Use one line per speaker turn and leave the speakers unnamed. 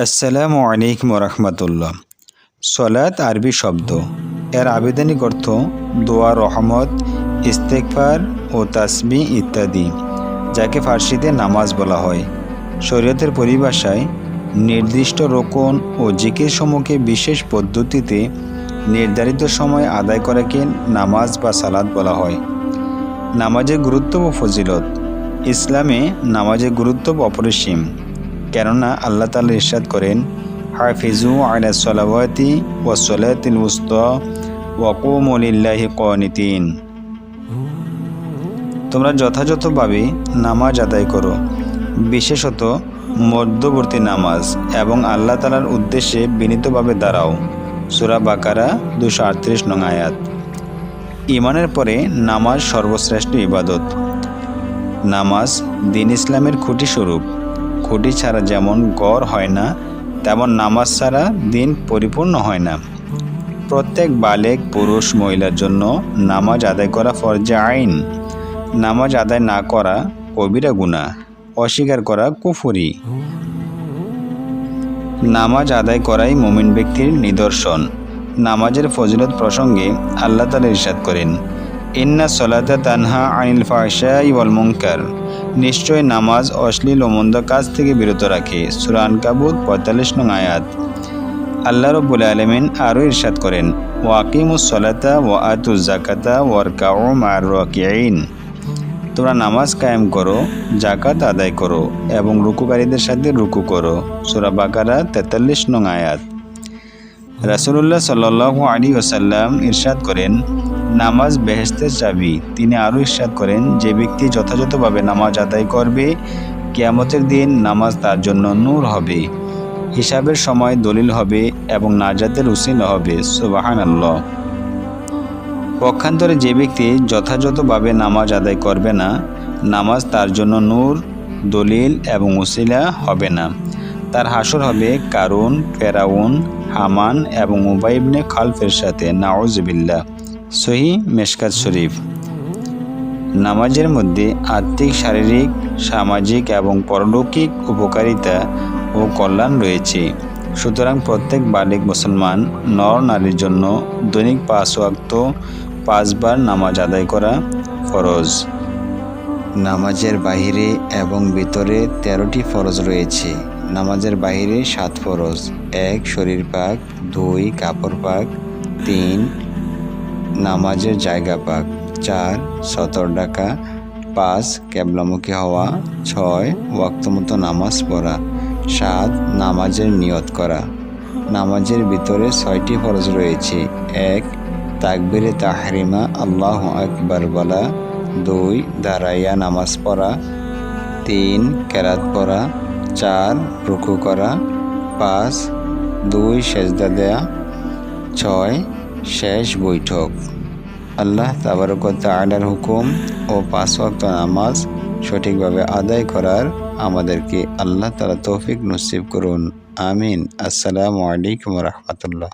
আসসালামু আলাইকুম রহমতুল্লাহ। সলাত আরবি শব্দ, এর আবেদনিক অর্থ দোয়া, রহমত, ইস্তেগফার ও তাসবিহ ইত্যাদি, যাকে ফার্সিতে নামাজ বলা হয়। শরীয়তের পরিভাষায় নির্দিষ্ট রোকন ও জিকির সমূহকে বিশেষ পদ্ধতিতে নির্ধারিত সময় আদায় করাকে নামাজ বা সালাত বলা হয়। নামাজের গুরুত্ব ও ফজিলত। ইসলামে নামাজের গুরুত্ব অপরিসীম, কেননা আল্লাহ তাআলা ইরশাদ করেন, হাফিজু আলা সলাওয়াতি ওয়াস সলাতিল উসতা ওয়া কুমু লিল্লাহি কানিতিন। তোমরা যথাযথভাবে নামাজ আদায় করো, বিশেষত মধ্যবর্তী নামাজ, এবং আল্লাহ তাআলার উদ্দেশ্যে বিনীতভাবে দাঁড়াও। সূরা বাকারা 238 নং আয়াত। ঈমানের পরে নামাজ সর্বশ্রেষ্ঠ ইবাদত। নামাজ দ্বীন ইসলামের খুঁটি স্বরূপ। খুঁটি ছাড়া যেমন ঘর হয় না, তেমন নামাজ ছাড়া দিন পরিপূর্ণ হয় না। প্রত্যেক বালেগ পুরুষ মহিলার জন্য নামাজ আদায় করা ফরজে আইন। নামাজ আদায় না করা কবিরা গুনাহ, অস্বীকার করা কুফরি। নামাজ আদায় করাই মুমিন ব্যক্তির নিদর্শন। নামাজের ফজিলত প্রসঙ্গে আল্লাহ তাআলা ইরশাদ করেন, ইন্না সলাতা তানহা আনিল ফাহশাই ওয়াল মুনকার। নিশ্চয় নামাজ অশ্লীল ও মন্দ কাজ থেকে বিরত রাখে। সূরা আনকাবুত 45 নং আয়াত। আল্লাহ রাব্বুল আলামিন আরও ইরশাদ করেন, ওয়াকিমুস সলাতা ওয়া আতুজ যাকাতা ওয়ারকাউ মা'আর রাকিঈন। তোমরা নামাজ কায়েম করো, যাকাত আদায় করো এবং রুকুকারীদের সাথে রুকু করো। সূরা বাকারা 43 নং আয়াত। রাসূলুল্লাহ সাল্লাল্লাহু আলাইহি ওয়াসাল্লাম ইরশাদ করেন, নামাজ বেহেশতের চাবি। তিনি আরও ইরশাদ করেন, যে ব্যক্তি যথাযথভাবে নামাজ আদায় করবে, কিয়ামতের দিন নামাজ তার জন্য নূর হবে, হিসাবের সময় দলিল হবে এবং নাজাতের উসিলা হবে। সুবহানাল্লাহ। পক্ষান্তরে যে ব্যক্তি যথাযথভাবে নামাজ আদায় করবে না, নামাজ তার জন্য নূর, দলিল এবং উসিলা হবে না। তার হাসর হবে কারুন, ফেরাউন, হামান এবং উবাই ইবনে খালফের সাথে। নাউজুবিল্লাহ। সহিহ মিশকাত শরীফ। নামাজের মধ্যে আত্মিক, শারীরিক, সামাজিক এবং পরলৌকিক উপকারিতা ও কল্যাণ রয়েছে। সুতরাং প্রত্যেক বালিগ মুসলমান নর নারীর জন্য দৈনিক 5 ওয়াক্ত 5 বার নামাজ আদায় করা ফরজ। নামাজের বাহিরে এবং ভিতরে 13টি ফরজ রয়েছে। নামাজের বাহিরে 7 ফরজ: 1 শরীর পাক, 2 কাপড় পাক, 3 নামাজের জায়গা পাক, 4 সতর ডাকা, 5 কেবলামুখী হওয়া, 6 ওয়াক্তমতো নামাজ পড়া, 7 নামাজের নিয়ত করা। নামাজের ভিতরে 6টি ফরজ রয়েছে: 1 তাকবীরে তাহরিমা আল্লাহু আকবার বলা, 2 দাঁড়াইয়া নামাজ পড়া, 3 কেরাত পড়া, 4 রুকু করা, 5 2 সেজদা দেয়া, 6 শেষ বৈঠক। আল্লাহ তাবারক ওয়া তাআলার হুকুম ও 5 ওয়াক্ত নামাজ সঠিকভাবে আদায় করার আমাদেরকে আল্লাহ তাআলা তৌফিক নসিব করুন। আমিন। আসসালামু আলাইকুম ওয়া রাহমাতুল্লাহ।